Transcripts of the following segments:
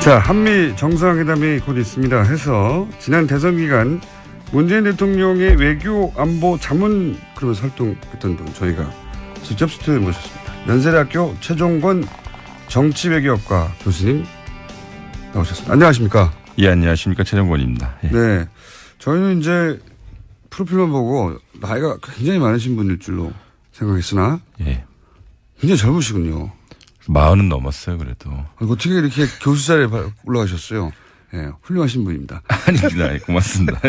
자, 한미 정상회담이 곧 있습니다 해서 지난 대선 기간 문재인 대통령의 외교 안보 자문 그러면서 활동했던 분 저희가 직접 스튜디오에 모셨습니다. 연세대학교 최종권 정치외교학과 교수님 나오셨습니다. 안녕하십니까? 예, 안녕하십니까. 최종권입니다. 예. 네. 저희는 이제 프로필만 보고 나이가 굉장히 많으신 분일 줄로 생각했으나 예. 굉장히 젊으시군요. 40은 넘었어요, 그래도. 어떻게 이렇게 교수 자리에 올라가셨어요? 예, 훌륭하신 분입니다. 아닙니다. 고맙습니다.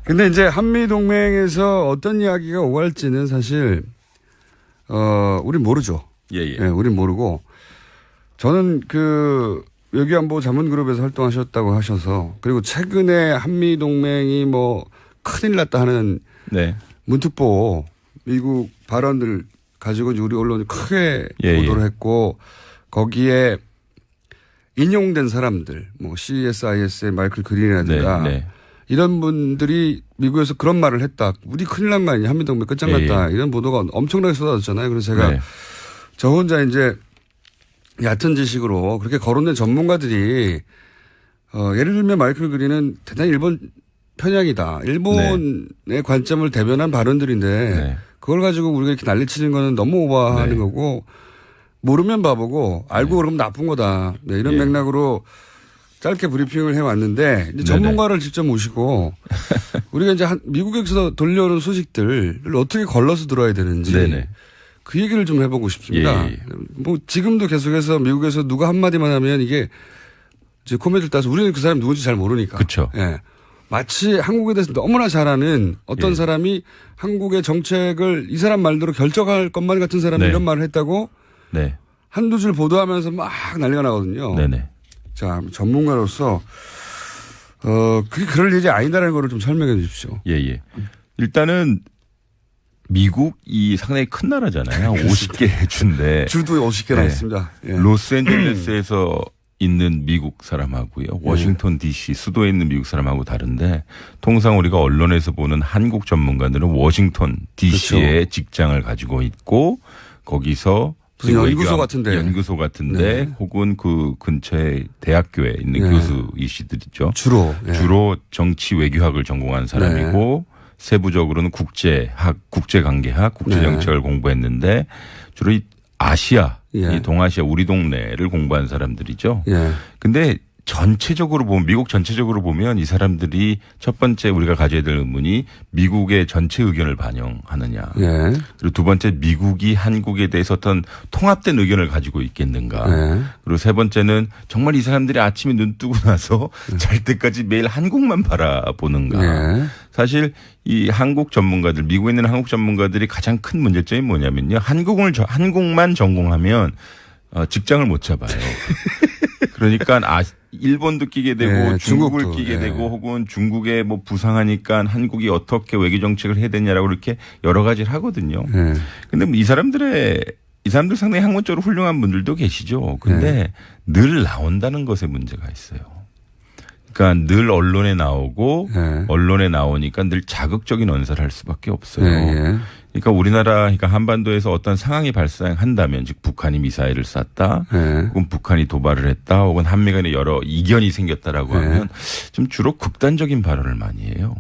근데 이제 한미동맹에서 어떤 이야기가 오갈지는 사실, 우린 모르죠. 예, 예. 예, 우린 모르고. 저는 그 외교안보 자문그룹에서 활동하셨다고 하셔서 그리고 최근에 한미동맹이 뭐 큰일 났다 하는 네. 문특보 미국 발언들 가지고 우리 언론이 크게 예, 보도를 예. 했고 거기에 인용된 사람들 뭐 CSIS의 마이클 그린이라든가 네, 네. 이런 분들이 미국에서 그런 말을 했다. 우리 큰일 난 거 아니냐. 한미동맹 끝장났다. 예, 예. 이런 보도가 엄청나게 쏟아졌잖아요. 그래서 제가 네. 저 혼자 이제 얕은 지식으로 그렇게 거론된 전문가들이 예를 들면 마이클 그린은 대단히 일본 편향이다. 일본의 관점을 대변한 발언들인데 네. 그걸 가지고 우리가 이렇게 난리치는 거는 너무 오버하는 네. 거고 모르면 바보고 알고 그러면 나쁜 거다. 네, 이런 예. 맥락으로 짧게 브리핑을 해왔는데 이제 전문가를 직접 모시고 우리가 이제 미국에서 돌려오는 소식들을 어떻게 걸러서 들어야 되는지 네네. 그 얘기를 좀 해보고 싶습니다. 예, 예. 뭐 지금도 계속해서 미국에서 누가 한마디만 하면 이게 이제 코미디를 따서 우리는 그 사람이 누군지 잘 모르니까. 그렇죠. 예. 마치 한국에 대해서 너무나 잘 아는 어떤 예. 사람이 한국의 정책을 이 사람 말대로 결정할 것만 같은 사람이 네. 이런 말을 했다고 네. 한두 줄 보도하면서 막 난리가 나거든요. 네네. 자, 전문가로서 그게 그럴 일이 아니다라는 거를 좀 설명해 주십시오. 예, 예. 일단은 미국이 상당히 큰 나라잖아요. 50개 주인데. 주도 50개나 네. 있습니다. 예. 로스앤젤레스에서 있는 미국 사람하고요. 워싱턴 DC 수도에 있는 미국 사람하고 다른데 통상 우리가 언론에서 보는 한국 전문가들은 워싱턴 DC에 그렇죠. 직장을 가지고 있고 거기서 무슨 연구소 같은데. 연구소 같은데 네. 혹은 그 근처에 대학교에 있는 네. 교수이시들이죠. 주로. 예. 주로 정치 외교학을 전공한 사람이고 세부적으로는 국제학, 국제관계학, 국제정책을 공부했는데 주로 이 아시아, 예. 이 동아시아 우리 동네를 공부한 사람들이죠. 예. 근데 전체적으로 보면 미국 전체적으로 보면 이 사람들이 첫 번째 우리가 가져야 될 의문이 미국의 전체 의견을 반영하느냐. 예. 그리고 두 번째 미국이 한국에 대해서 어떤 통합된 의견을 가지고 있겠는가. 예. 그리고 세 번째는 정말 이 사람들이 아침에 눈 뜨고 나서 잘 때까지 매일 한국만 바라보는가. 예. 사실 이 한국 전문가들, 미국에 있는 한국 전문가들이 가장 큰 문제점이 뭐냐면요. 한국만 전공하면 직장을 못 잡아요. 그러니까 일본도 끼게 되고 네, 중국을 중국도, 끼게 네. 되고 혹은 중국에 뭐 부상하니까 한국이 어떻게 외교 정책을 해야 되냐라고 이렇게 여러 가지를 하거든요. 네. 근데 이 사람들 상당히 학문적으로 훌륭한 분들도 계시죠. 근데 늘 나온다는 것에 문제가 있어요. 그러니까 늘 언론에 나오고 네. 언론에 나오니까 늘 자극적인 언사를 할 수밖에 없어요. 네. 그러니까 그러니까 한반도에서 어떤 상황이 발생한다면 즉 북한이 미사일을 쐈다 네. 혹은 북한이 도발을 했다 혹은 한미 간에 여러 이견이 생겼다라고 네. 하면 좀 주로 극단적인 발언을 많이 해요.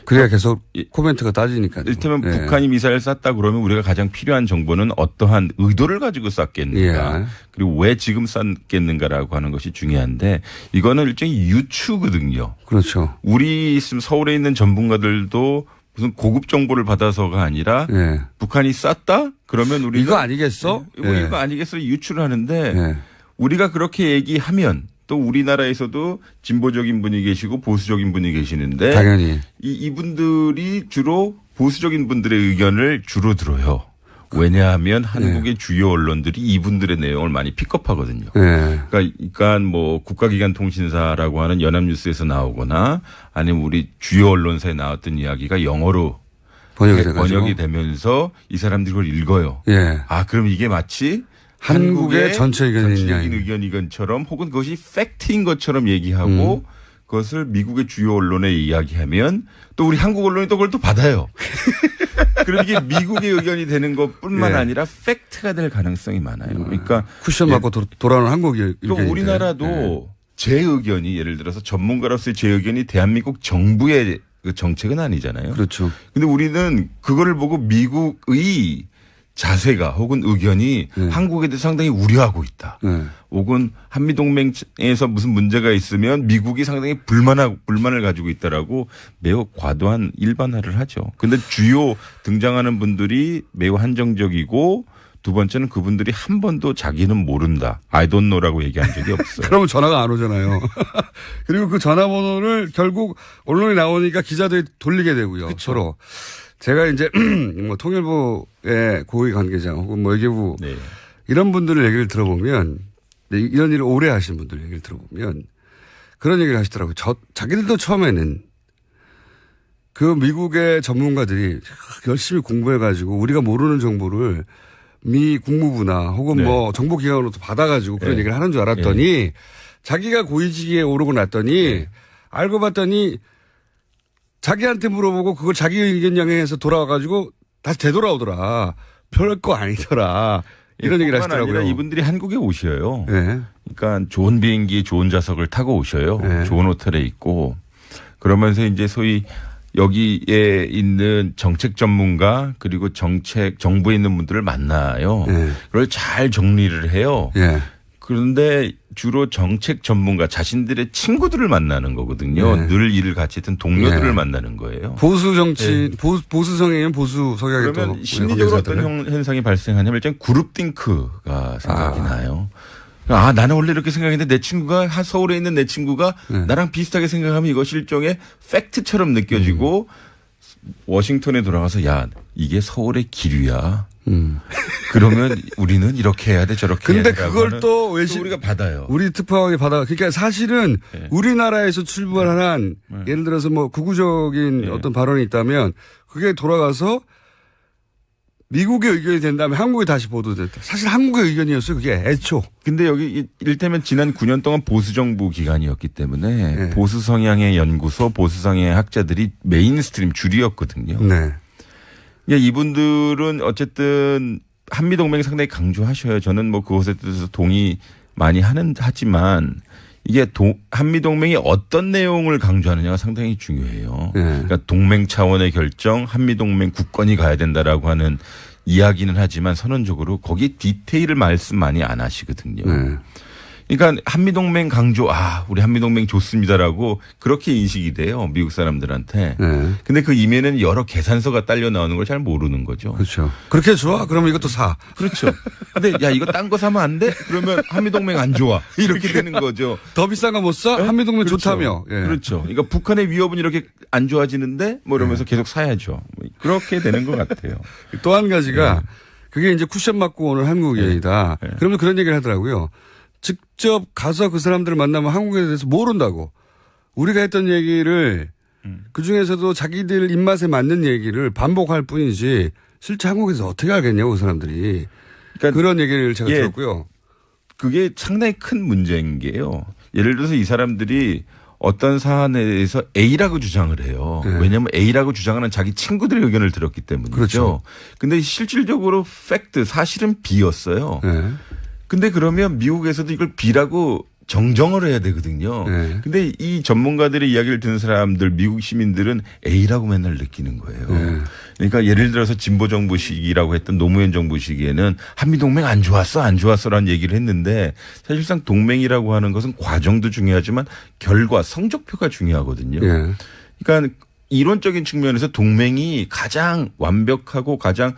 그래야 계속 코멘트가 따지니까요. 이를테면 네. 북한이 미사일을 쐈다 그러면 우리가 가장 필요한 정보는 어떠한 의도를 가지고 쐈겠는가. 예. 그리고 왜 지금 쐈겠는가라고 하는 것이 중요한데 이거는 일종의 유추거든요. 그렇죠. 우리 있으면 서울에 있는 전문가들도 무슨 고급 정보를 받아서가 아니라 예. 북한이 쐈다? 그러면 우리가 이거 아니겠어? 이거 아니겠어? 유추를 하는데 예. 우리가 그렇게 얘기하면 또 우리나라에서도 진보적인 분이 계시고 보수적인 분이 계시는데 당연히. 이분들이 주로 보수적인 분들의 의견을 주로 들어요. 왜냐하면 한국의 주요 언론들이 이분들의 내용을 많이 픽업하거든요. 예. 그러니까 뭐 국가기관 통신사라고 하는 연합뉴스에서 나오거나 아니면 우리 주요 언론사에 나왔던 이야기가 영어로 번역이 되면서 이 사람들이 그걸 읽어요. 예. 아, 그럼 이게 마치 한국의 전체 전체적인 의견이건처럼 혹은 그것이 팩트인 것처럼 얘기하고 그것을 미국의 주요 언론에 이야기하면 또 우리 한국 언론이 또 그걸 또 받아요. 그럼 이게 미국의 의견이 되는 것뿐만 예. 아니라 팩트가 될 가능성이 많아요. 그러니까 쿠션 맞고 돌아오는 한국 의견. 또 우리나라도 제 의견이 예를 들어서 전문가로서의 제 의견이 대한민국 정부의 그 정책은 아니잖아요. 그렇죠. 근데 우리는 그거를 보고 미국의 자세가 혹은 의견이 한국에 대해서 상당히 우려하고 있다. 혹은 한미동맹에서 무슨 문제가 있으면 미국이 상당히 불만을 가지고 있다라고 매우 과도한 일반화를 하죠. 근데 주요 등장하는 분들이 매우 한정적이고 두 번째는 그분들이 한 번도 자기는 모른다. I don't know라고 얘기한 적이 없어요. 그러면 전화가 안 오잖아요. 그리고 그 전화번호를 결국 언론에 나오니까 기자들이 돌리게 되고요. 그쵸. 서로. 제가 이제 뭐 통일부의 고위 관계자 혹은 뭐 외교부 네. 이런 분들의 얘기를 들어보면 이런 일을 오래 하신 분들 얘기를 들어보면 그런 얘기를 하시더라고요. 자기들도 처음에는 그 미국의 전문가들이 열심히 공부해가지고 우리가 모르는 정보를 미 국무부나 혹은 네. 뭐 정보기관으로부터 받아가지고 그런 네. 얘기를 하는 줄 알았더니 자기가 고위직에 오르고 났더니 알고 봤더니 자기한테 물어보고 그걸 자기 의견 양해해서 돌아와가지고 다시 되돌아오더라. 별거 아니더라. 이런 얘기를 하시더라고요. 아니라 이분들이 한국에 오셔요. 네. 그러니까 좋은 비행기, 좋은 좌석을 타고 오셔요. 네. 좋은 호텔에 있고 그러면서 이제 소위 여기에 있는 정책 전문가 그리고 정부에 있는 분들을 만나요. 네. 그걸 잘 정리를 해요. 네. 그런데 주로 정책 전문가 자신들의 친구들을 만나는 거거든요. 네. 늘 일을 같이 했던 동료들을 네. 만나는 거예요. 보수 정치, 보수 성향이면 보수 성향의 그러면 또 심리적으로 어떤 관계자들은. 현상이 발생하냐면 일단 그룹 띵크가 생각이 나요. 아, 나는 원래 이렇게 생각했는데 내 친구가 서울에 있는 내 친구가 나랑 비슷하게 생각하면 이것이 일종의 팩트처럼 느껴지고 워싱턴에 돌아가서 야, 이게 서울의 기류야. 그러면 우리는 이렇게 해야 돼 저렇게 해야 돼. 근데 그걸 또 우리가 받아요. 우리 특파원이 그러니까 사실은 네. 우리나라에서 출발한 예를 들어서 뭐 극우적인 어떤 발언이 있다면 그게 돌아가서 미국의 의견이 된 다음에 한국에 다시 보도됐다. 사실 한국의 의견이었어요. 그게 애초. 근데 여기 이를테면 지난 9년 동안 보수정부 기간이었기 때문에 네. 보수 성향의 연구소, 보수 성향의 학자들이 메인스트림 줄이었거든요. 네. 이분들은 어쨌든 한미동맹 상당히 강조하셔요. 저는 뭐 그것에 대해서 동의 많이 하지만 이게 한미동맹이 어떤 내용을 강조하느냐가 상당히 중요해요. 네. 그러니까 동맹 차원의 결정, 한미동맹 국권이 가야 된다라고 하는 이야기는 하지만 선언적으로 거기 디테일을 말씀 많이 안 하시거든요. 네. 그러니까 한미동맹 강조, 우리 한미동맹 좋습니다라고 그렇게 인식이 돼요. 미국 사람들한테. 네. 근데 그 이면에는 여러 계산서가 딸려 나오는 걸 잘 모르는 거죠. 그렇죠. 그렇게 좋아? 그러면 이것도 사. 그렇죠. 근데 야, 이거 딴 거 사면 안 돼? 그러면 한미동맹 안 좋아. 이렇게 되는 거죠. 더 비싼 거 못 사? 한미동맹 그렇죠. 좋다며. 예. 그렇죠. 그러니까 북한의 위협은 이렇게 안 좋아지는데 뭐 이러면서 계속 사야죠. 그렇게 되는 것 같아요. 또 한 가지가 그게 이제 쿠션 맞고 오는 한국 의견이다. 네. 그러면 그런 얘기를 하더라고요. 직접 가서 그 사람들을 만나면 한국에 대해서 모른다고. 우리가 했던 얘기를 그중에서도 자기들 입맛에 맞는 얘기를 반복할 뿐이지 실제 한국에서 어떻게 알겠냐고 그 사람들이. 그러니까 그런 얘기를 제가 예. 들었고요. 그게 상당히 큰 문제인 게요. 예를 들어서 이 사람들이 어떤 사안에 대해서 A라고 주장을 해요. 네. 왜냐하면 A라고 주장하는 자기 친구들의 의견을 들었기 때문이죠. 그렇죠. 근데 실질적으로 사실은 B였어요. 네. 근데 그러면 미국에서도 이걸 B라고 정정을 해야 되거든요. 네. 근데 이 전문가들의 이야기를 듣는 사람들, 미국 시민들은 A라고 맨날 느끼는 거예요. 네. 그러니까 예를 들어서 진보 정부 시기라고 했던 노무현 정부 시기에는 한미동맹 안 좋았어라는 얘기를 했는데 사실상 동맹이라고 하는 것은 과정도 중요하지만 결과, 성적표가 중요하거든요. 네. 그러니까 이론적인 측면에서 동맹이 가장 완벽하고 가장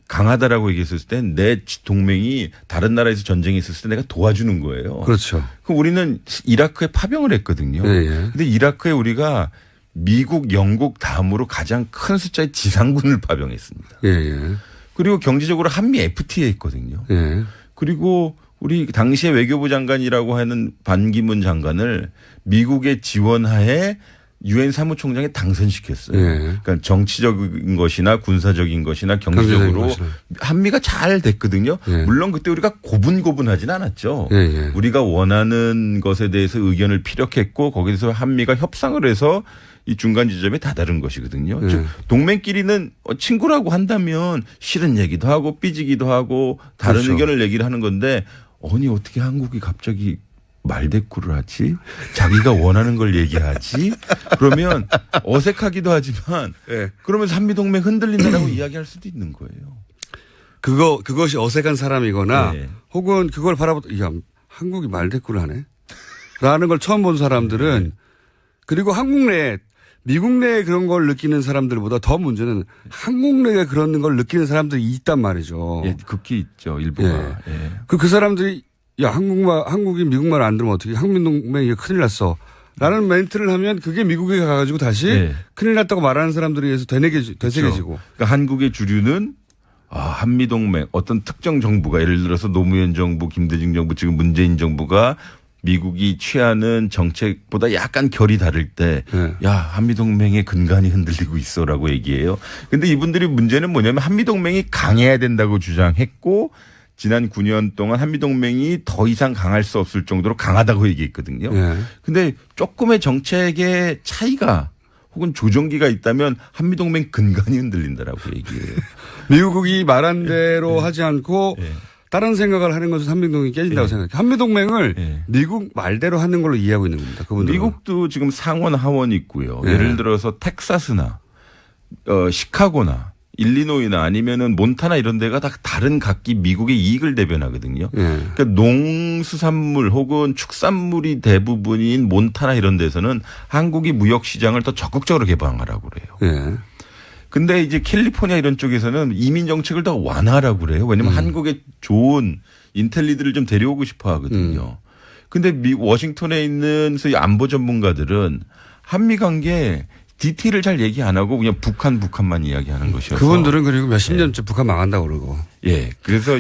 강하다라고 얘기했을 때 내 동맹이 다른 나라에서 전쟁이 있었을 때 내가 도와주는 거예요. 그렇죠. 그럼 우리는 이라크에 파병을 했거든요. 예. 근데 이라크에 우리가 미국, 영국 다음으로 가장 큰 숫자의 지상군을 파병했습니다. 예. 그리고 경제적으로 한미 FTA에 했거든요. 예. 그리고 우리 당시에 외교부 장관이라고 하는 반기문 장관을 미국의 지원하에 유엔 사무총장에 당선시켰어요. 예. 그러니까 정치적인 것이나 군사적인 것이나 경제적으로 한미가 잘 됐거든요. 예. 물론 그때 우리가 고분고분하진 않았죠. 예. 우리가 원하는 것에 대해서 의견을 피력했고 거기서 한미가 협상을 해서 이 중간 지점에 다다른 것이거든요. 네. 즉 동맹끼리는 친구라고 한다면 싫은 얘기도 하고 삐지기도 하고 다른 그렇죠. 의견을 얘기를 하는 건데 아니 어떻게 한국이 갑자기 말대꾸를 하지? 자기가 원하는 걸 얘기하지? 그러면 어색하기도 하지만 네. 그러면서 한미동맹 흔들린다라고 이야기할 수도 있는 거예요. 그것이 어색한 사람이거나 네. 혹은 그걸 바라보다 야, 한국이 말대꾸를 하네? 라는 걸 처음 본 사람들은 그리고 한국 내에 미국 내에 그런 걸 느끼는 사람들보다 더 문제는 한국 내에 그런 걸 느끼는 사람들이 있단 말이죠. 예, 극히 있죠. 일부가. 예. 그 사람들이 야, 한국이 미국말 안 들으면 어떻게 한민동맹이 큰일 났어. 라는 멘트를 하면 그게 미국에 가가지고 다시 네. 큰일 났다고 말하는 사람들에 의해서 되새겨지고. 그러니까 한국의 주류는 한미동맹 어떤 특정 정부가 예를 들어서 노무현 정부, 김대중 정부, 지금 문재인 정부가 미국이 취하는 정책보다 약간 결이 다를 때, 네. 야, 한미동맹의 근간이 흔들리고 있어라고 얘기해요. 근데 이분들이 문제는 뭐냐면 한미동맹이 강해야 된다고 주장했고, 지난 9년 동안 한미동맹이 더 이상 강할 수 없을 정도로 강하다고 얘기했거든요. 네. 근데 조금의 정책의 차이가 혹은 조정기가 있다면 한미동맹 근간이 흔들린다라고 얘기해요. 미국이 말한 대로 하지 않고 다른 생각을 하는 것은 한미동맹이 깨진다고 생각해요. 한미동맹을 미국 말대로 하는 걸로 이해하고 있는 겁니다. 그분들은. 미국도 지금 상원 하원이 있고요. 네. 예를 들어서 텍사스나 시카고나 일리노이나 아니면은 몬타나 이런 데가 다 다른 각기 미국의 이익을 대변하거든요. 그러니까 농수산물 혹은 축산물이 대부분인 몬타나 이런 데서는 한국이 무역 시장을 더 적극적으로 개방하라고 그래요. 근데 이제 캘리포니아 이런 쪽에서는 이민 정책을 더 완화하라고 그래요. 왜냐하면 한국에 좋은 인텔리들을 좀 데려오고 싶어 하거든요. 근데 워싱턴에 있는 소위 안보 전문가들은 한미 관계 디테일을 잘 얘기 안 하고 그냥 북한만 이야기하는 것이어서. 그분들은 그리고 몇십 년째 북한 망한다고 그러고. 예. 그래서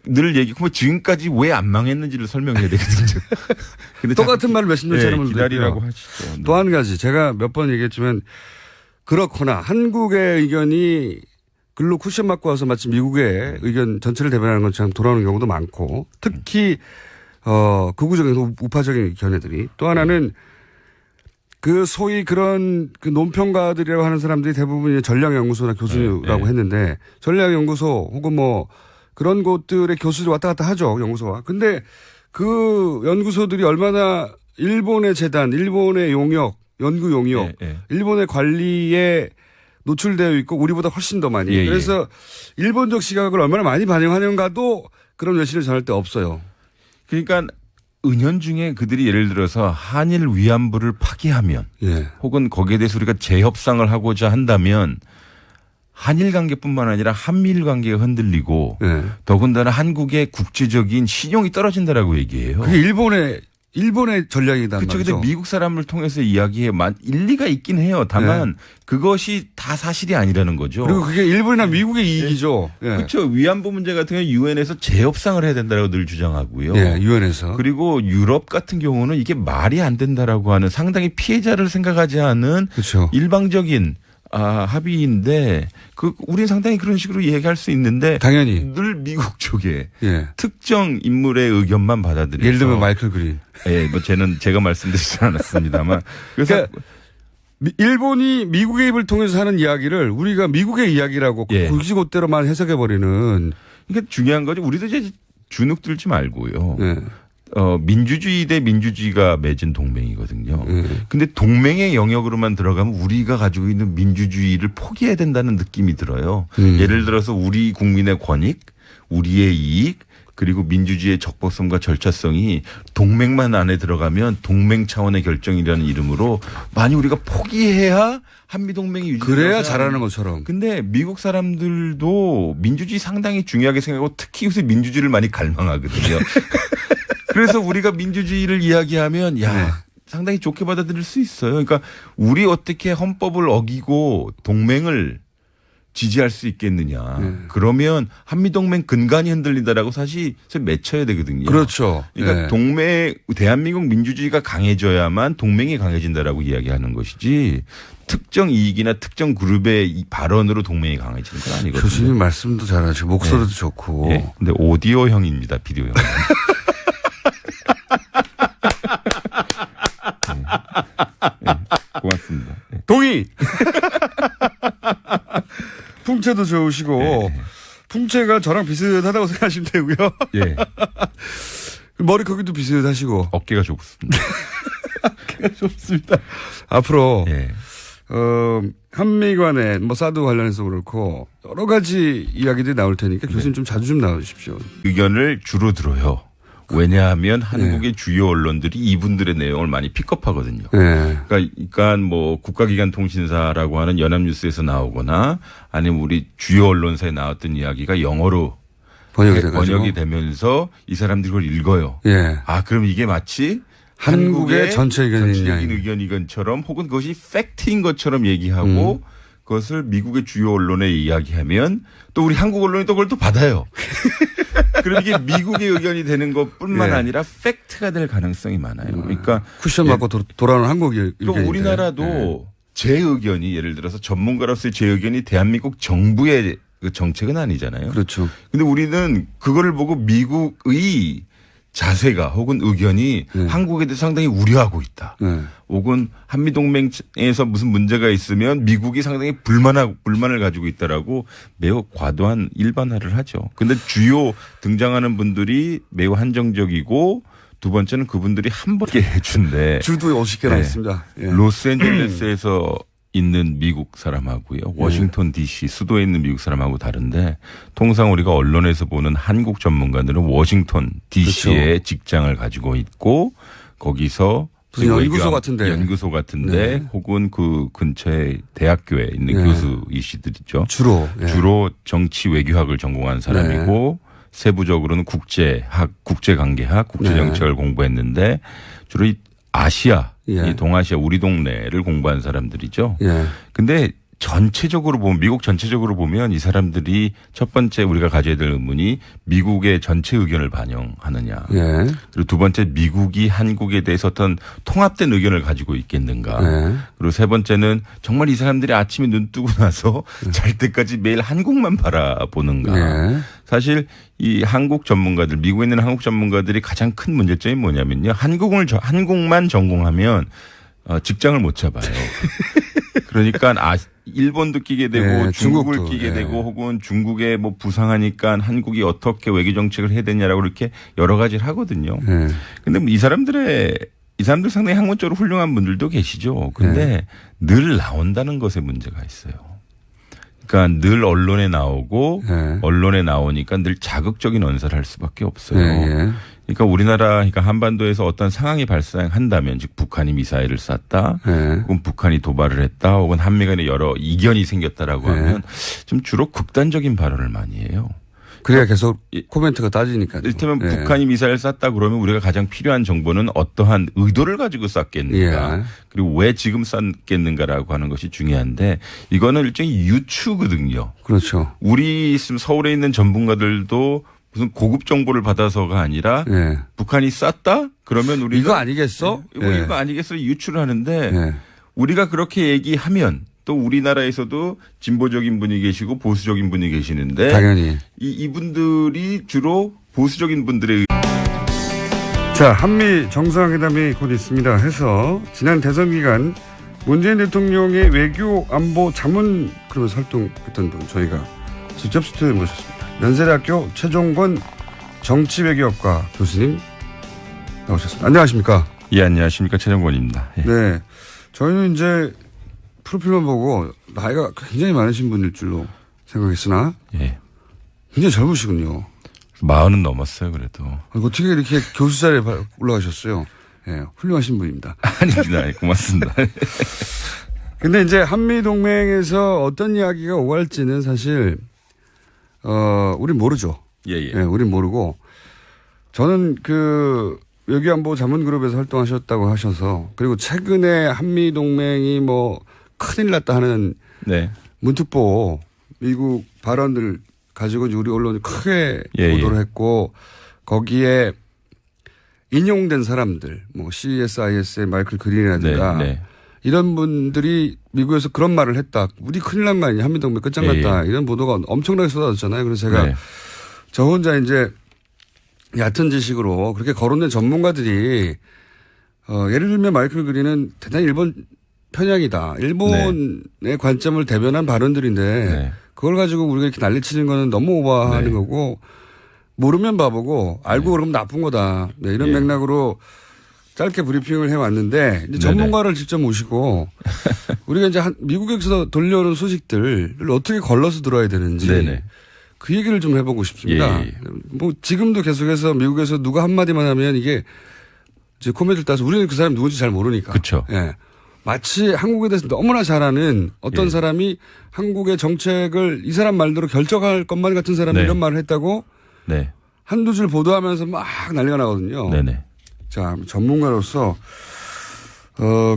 늘 얘기하면 지금까지 왜 안 망했는지를 설명해야 되거든요. 근데 똑같은 말을 몇십 년째 하는 분들 기다리라고 하시죠. 또 한 가지 제가 몇 번 얘기했지만 그렇거나 한국의 의견이 글로 쿠션 맞고 와서 마치 미국의 의견 전체를 대변하는 것처럼 돌아오는 경우도 많고 특히 극우적인 우파적인 견해들이 또 하나는 그 소위 그런 그 논평가들이라고 하는 사람들이 대부분 전략연구소나 교수라고 했는데 전략연구소 혹은 뭐 그런 곳들의 교수들이 왔다 갔다 하죠. 연구소와. 근데 그 연구소들이 얼마나 일본의 재단, 일본의 용역, 연구 용역, 일본의 관리에 노출되어 있고 우리보다 훨씬 더 많이. 그래서 일본적 시각을 얼마나 많이 반영하는가도 그런 외신을 전할 때 없어요. 그러니까 은연중에 그들이 예를 들어서 한일 위안부를 파기하면 혹은 거기에 대해서 우리가 재협상을 하고자 한다면 한일 관계뿐만 아니라 한미일 관계가 흔들리고 더군다나 한국의 국제적인 신용이 떨어진다라고 얘기해요. 그게 일본의 전략이다. 그렇죠. 근데 미국 사람을 통해서 이야기해 일리가 있긴 해요. 다만 그것이 다 사실이 아니라는 거죠. 그리고 그게 일본이나 미국의 이익이죠. 그렇죠. 위안부 문제 같은 경우는 유엔에서 재협상을 해야 된다고 늘 주장하고요. 유엔에서. 그리고 유럽 같은 경우는 이게 말이 안 된다라고 하는 상당히 피해자를 생각하지 않은 일방적인 합의인데 우리는 상당히 그런 식으로 얘기할 수 있는데 당연히 늘 미국 쪽에 특정 인물의 의견만 받아들여서 예를 들면 마이클 그린. 뭐 제가 말씀드리지 않았습니다만 그래서 일본이 미국의 입을 통해서 하는 이야기를 우리가 미국의 이야기라고 굳이곧대로만 해석해버리는. 그러니까 중요한 거죠. 우리도 이제 주눅 들지 말고요. 민주주의 대 민주주의가 맺은 동맹이거든요. 근데 동맹의 영역으로만 들어가면 우리가 가지고 있는 민주주의를 포기해야 된다는 느낌이 들어요. 예를 들어서 우리 국민의 권익, 우리의 이익, 그리고 민주주의의 적법성과 절차성이 동맹만 안에 들어가면 동맹 차원의 결정이라는 이름으로 많이 우리가 포기해야 한미동맹이 유지돼서 그래야 잘하는 것처럼. 근데 미국 사람들도 민주주의 상당히 중요하게 생각하고 특히 요새 민주주의를 많이 갈망하거든요. 그래서 우리가 민주주의를 이야기하면 상당히 좋게 받아들일 수 있어요. 그러니까 우리 어떻게 헌법을 어기고 동맹을 지지할 수 있겠느냐. 그러면 한미동맹 근간이 흔들린다라고 사실 맺혀야 되거든요. 그렇죠. 그러니까 대한민국 민주주의가 강해져야만 동맹이 강해진다라고 이야기하는 것이지 특정 이익이나 특정 그룹의 발언으로 동맹이 강해지는 건 아니거든요. 교수님 말씀도 잘하시고 목소리도 좋고. 근데 오디오형입니다. 비디오형. 고맙습니다. 풍채도 좋으시고 네. 풍채가 저랑 비슷하다고 생각하시면 되고요. 예. 머리 크기도 비슷하시고 어깨가 좁습니다. 어깨가 좋습니다. 앞으로 예. 한미 간에 뭐 사드 관련해서 그렇고 여러 가지 이야기들이 나올 테니까 교수님 좀 자주 좀 나와주십시오. 의견을 주로 들어요. 왜냐하면 한국의 주요 언론들이 이분들의 내용을 많이 픽업하거든요. 네. 그러니까 뭐 국가기관 통신사라고 하는 연합뉴스에서 나오거나 아니면 우리 주요 언론사에 나왔던 이야기가 영어로 번역이 되면서 이 사람들이 그걸 읽어요. 예. 아, 그럼 이게 마치 한국의 전체 전체적인 의견이건처럼 혹은 그것이 팩트인 것처럼 얘기하고 그것을 미국의 주요 언론에 이야기하면 또 우리 한국 언론이 또 그걸 또 받아요. 그럼 이게 미국의 의견이 되는 것뿐만 예. 아니라 팩트가 될 가능성이 많아요. 그러니까 쿠션 맞고 돌아오는 한국의 또 의견인데. 우리나라도 제 의견이 예를 들어서 전문가로서의 제 의견이 대한민국 정부의 그 정책은 아니잖아요. 그렇죠. 근데 우리는 그거를 보고 미국의 자세가 혹은 의견이 한국에 대해서 상당히 우려하고 있다. 네. 혹은 한미동맹에서 무슨 문제가 있으면 미국이 상당히 불만을 가지고 있다라고 매우 과도한 일반화를 하죠. 근데 주요 등장하는 분들이 매우 한정적이고 두 번째는 그분들이 한 번에 해준데 줄도 50개나 있습니다. 예. 로스앤젤레스에서 있는 미국 사람하고요. 워싱턴 DC 수도에 있는 미국 사람하고 다른데 통상 우리가 언론에서 보는 한국 전문가들은 워싱턴 DC에 그렇죠. 직장을 가지고 있고 거기서 무슨 연구소 같은데. 연구소 같은데 네. 혹은 그 근처에 대학교에 있는 네. 교수이시들이죠. 주로. 예. 주로 정치 외교학을 전공한 사람이고 세부적으로는 국제학, 국제관계학, 국제정책을 공부했는데 주로 이 아시아, 예. 이 동아시아 우리 동네를 공부한 사람들이죠. 예. 근데 전체적으로 보면 미국 전체적으로 보면 이 사람들이 첫 번째 우리가 가져야 될 의문이 미국의 전체 의견을 반영하느냐. 예. 그리고 두 번째 미국이 한국에 대해서 어떤 통합된 의견을 가지고 있겠는가. 예. 그리고 세 번째는 정말 이 사람들이 아침에 눈 뜨고 나서 잘 때까지 매일 한국만 바라보는가. 예. 사실 이 한국 전문가들, 미국에 있는 한국 전문가들이 가장 큰 문제점이 뭐냐면요. 한국만 전공하면 직장을 못 잡아요. 그러니까 일본도 끼게 되고 네, 중국을 중국도, 끼게 네. 되고 혹은 중국에 뭐 부상하니까 한국이 어떻게 외교 정책을 해야 되냐라고 이렇게 여러 가지를 하거든요. 네. 근데 이 사람들 상당히 학문적으로 훌륭한 분들도 계시죠. 근데 늘 나온다는 것에 문제가 있어요. 그러니까 늘 언론에 나오고 네. 언론에 나오니까 늘 자극적인 언사를 할 수밖에 없어요. 네. 그러니까 그러니까 한반도에서 어떤 상황이 발생한다면 즉 북한이 미사일을 쐈다 네. 혹은 북한이 도발을 했다 혹은 한미 간에 여러 이견이 생겼다라고 하면 좀 주로 극단적인 발언을 많이 해요. 그래야 계속 코멘트가 따지니까요. 이를테면 예. 북한이 미사일을 쐈다 그러면 우리가 가장 필요한 정보는 어떠한 의도를 가지고 쐈겠는가 예. 그리고 왜 지금 쐈겠는가라고 하는 것이 중요한데 이거는 일종의 유추거든요. 그렇죠. 우리 지금 서울에 있는 전문가들도 무슨 고급 정보를 받아서가 아니라 예. 북한이 쐈다? 그러면 우리가 이거 아니겠어? 예. 이거 아니겠어? 유추를 하는데 예. 우리가 그렇게 얘기하면 또 우리나라에서도 진보적인 분이 계시고 보수적인 분이 계시는데 당연히. 이분들이 주로 보수적인 분들의 자, 한미 정상회담이 곧 있습니다. 해서 지난 대선 기간 문재인 대통령의 외교 안보 자문 그러면서 활동했던 분 저희가 직접 스튜디오에 모셨습니다. 연세대학교 최종권 정치외교학과 교수님 나오셨습니다. 안녕하십니까? 예, 안녕하십니까. 최정권입니다. 예. 네. 저희는 이제 프로필만 보고 나이가 굉장히 많으신 분일 줄로 생각했으나 예. 굉장히 젊으시군요. 40은 넘었어요, 그래도. 어떻게 이렇게 교수 자리에 올라가셨어요? 예, 훌륭하신 분입니다. 아닙니다. 예, 고맙습니다. 근데 이제 한미동맹에서 어떤 이야기가 오갈지는 사실, 우린 모르죠. 예, 예. 예, 우린 모르고. 저는 외교안보 자문그룹에서 활동하셨다고 하셔서, 그리고 최근에 한미동맹이 뭐 큰일 났다 하는 네. 문특보 미국 발언들 가지고 이제 우리 언론이 크게 예, 보도를 예. 했고, 거기에 인용된 사람들, 뭐 CSIS의 마이클 그린이라든가 네, 네. 이런 분들이 미국에서 그런 말을 했다. 우리 큰일 난 거 아니야. 한미동맹 끝장났다. 예, 예. 이런 보도가 엄청나게 쏟아졌잖아요. 그래서 제가 네. 저 혼자 이제 얕은 지식으로 그렇게 거론된 전문가들이 예를 들면 마이클 그린은 대단히 일본 편향이다. 일본의 관점을 대변한 발언들인데 네. 그걸 가지고 우리가 이렇게 난리치는 거는 너무 오버하는 네. 거고 모르면 바보고 알고 그러면 나쁜 거다. 네, 이런 예. 맥락으로 짧게 브리핑을 해왔는데 이제 전문가를 직접 모시고 우리가 이제 미국에서 돌려오는 소식들을 어떻게 걸러서 들어야 되는지 네네. 그 얘기를 좀 해보고 싶습니다. 예. 뭐 지금도 계속해서 미국에서 누가 한마디만 하면 이게 이제 코미디를 따서 우리는 그 사람이 누군지 잘 모르니까. 그쵸. 예. 마치 한국에 대해서 너무나 잘 아는 어떤 예. 사람이 한국의 정책을 이 사람 말대로 결정할 것만 같은 사람이 네. 이런 말을 했다고 네. 한두 줄 보도하면서 막 난리가 나거든요. 네네. 자, 전문가로서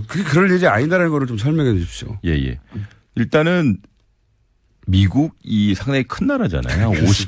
그게 그럴 일이 아니다라는 거를 좀 설명해 주십시오. 예. 일단은 미국이 상당히 큰 나라잖아요. 50